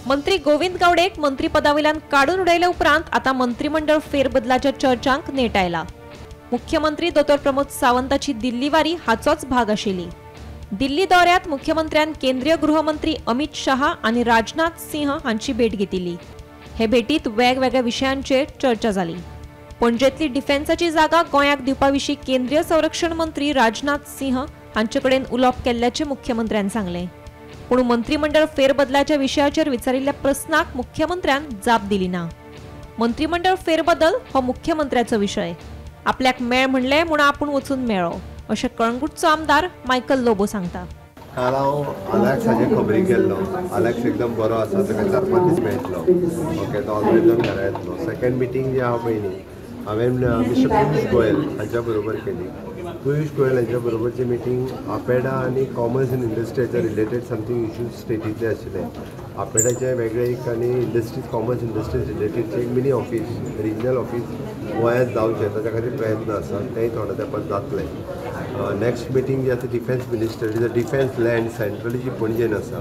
मंत्री गोविंद गावडेक मंत्रीपदावेल्यान काडून उडयले उपरांत आता मंत्रिमंडळ फेरबदलाच्या चर्चांक नेट आयला। मुख्यमंत्री डॉ. प्रमोद सावंताची दिल्ली वारी हाचोच भाग आशिल्ली। दिल्ली दौऱ्यात मुख्यमंत्र्यान केंद्रीय गृहमंत्री अमित शाह आणि राजनाथ सिंह हांची भेट घेतिल्ली। हे भेटीत वेगवेगळ्या विशयांचेर चर्चा जाली। पणजेतली डिफेन्साची जागा गोंयाक दिवपाविशीं केंद्रीय संरक्षण मंत्री राजनाथ सिंह हांचे कडेन उलोवप केल्ल्याचे मुख्यमंत्र्यान सांगले। पूण मंत्रिमंडळ फेरबदलाच्या विशयाचेर विचारिल्ल्या प्रस्नाक मुख्यमंत्र्यान जाप दिली ना। मंत्रिमंडळ फेरबदल हो मुख्यमंत्र्याचो विशय। आपल्याक मेळ म्हणले म्हूण आपूण वचून मेळ्ळो अशें कळंगूटचो आमदार मायकल लोबो सांगता। काल हांव आलेक्साचे खबरी गेल्लो। आलेक्स एकदम बरो आसा, ताका 4-5 दीस मेळटलो। ओके, तो ऑलरेडी जावन घरा येतलो। सेकंड मिटींग जी हांव पयली हांवें मिस्टर पियूष गोयल हांच्या बरोबर केली। पियूष गोयल हांच्या बरोबरची मिटींग आपेडा आनी कॉमर्स इन इंडस्ट्रीचे रिलेटेड समथींग इश्यूज स्टेटीचे आशिल्ले। आपेडाचे वेगळे एक आनी इंडस्ट्रीज कॉमर्स इंडस्ट्रीज रिलेटेडचे एक मिनी ऑफिस, रिजनल ऑफिस गोंयांत जावचें, ताच्या खातीर प्रयत्न आसा। तेंय थोड्या तेंपात जातलें। नेक्स्ट मिटींग जी आसा defence minister defence land centrally जी पणजेन आसा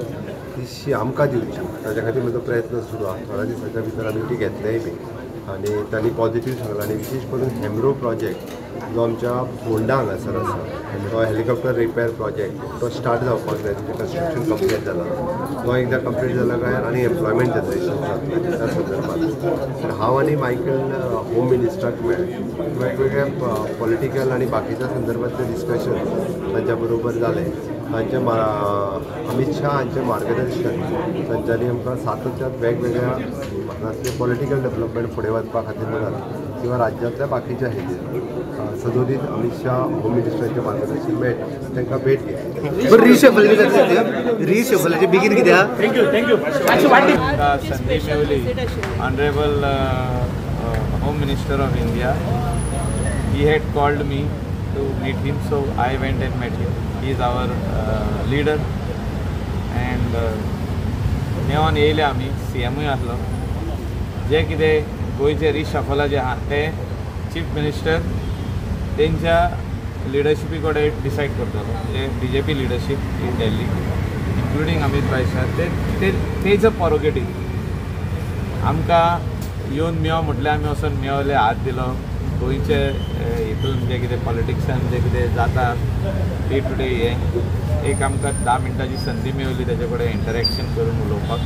ती आमकां दिवची, ताच्या खातीर म्हजो प्रयत्न सुरू आसा। थोड्या दिसांच्या भितर आमी ती घेतलेय बी आनी तांणी पॉझिटीव सांगलां। आनी विशेश करून हेमरो प्रोजेक्ट जो आमच्या फोंडा हांगासर आसा, तो हेलिकॉप्टर रिपेर प्रोजेक्ट तो स्टार्ट जावपाक जाय। तेजें कन्स्ट्रक्शन कंप्लीट जालां। तो एकदां कंप्लीट जालो काय आनी एम्प्लॉयमेंट जनरेशन जातलें त्या संदर्भात। हांव आनी मायकल होम मिनिस्टराक मेळ्ळे। वेगवेगळ्या पॉलिटिकल आनी बाकीच्या संदर्भातले डिस्कशन तांच्या बरोबर जालें। तांचे अमित शाह हांचे मार्गदर्शन तांच्यांनी आमकां सातत्यान वेगवेगळ्या भागांतले पॉलिटिकल डेव्हलपमेंट फुडें वचपा खातीर म्हणत किंवा राज्यांतल्या बाकीच्या हेजेर सदोदीत अमित शाह होम मिनिस्टरांचे मार्गदर्शन मेळटा तांकां भेट घेतली। रिशफलाचे बेगीन कित्याक थँक्यू संदीप मेवली honourable home minister of India, he had called me to meet him, so I went and met him. He is our leader and मेळोन येयले आमी। CMूय आसलो। जे कितें गोंयचे रिशफल जे आहा ते चीफ मिनिस्टर तेंच्या लिडरशिपी कडेन डिसायड करतलो। जे BJP leadership in Delhi including Amit भाई शाह तेच प्रोरोगेटीव आमकां येवन मेळो म्हटलें आमी वचून मेळले, हात दिलो। गोंयचे हितून जे कितें पॉलिटिक्सान जे कितें जाता डे टू डे हें एक आमकां 10 मिनटांची संदी मेळ्ळी तेजे कडेन इंटरेक्शन करून उलोवपाक।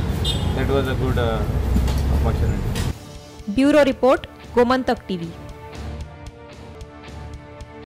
That was a good opportunity. Bureau report, Gomantak TV।